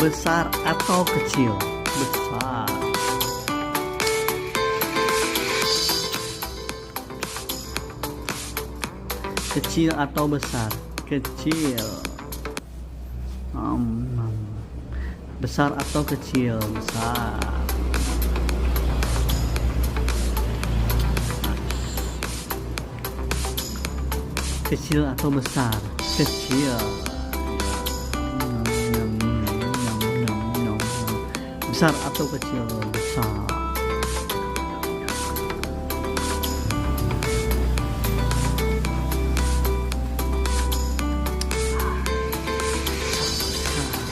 Besar atau kecil? Besar. Kecil atau besar? Kecil. Besar atau kecil? Besar. Kecil atau besar? Kecil. Besar atau kecil? Besar.